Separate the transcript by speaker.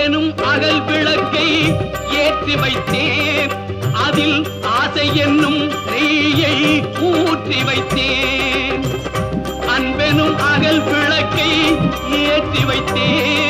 Speaker 1: அன்பெனும் அகல் விளக்கை ஏற்றி வைத்தேன், அதில் ஆசை என்னும் நெய்யை ஊற்றி வைத்தேன். அன்பெனும் அகல் விளக்கை ஏற்றி வைத்தேன்.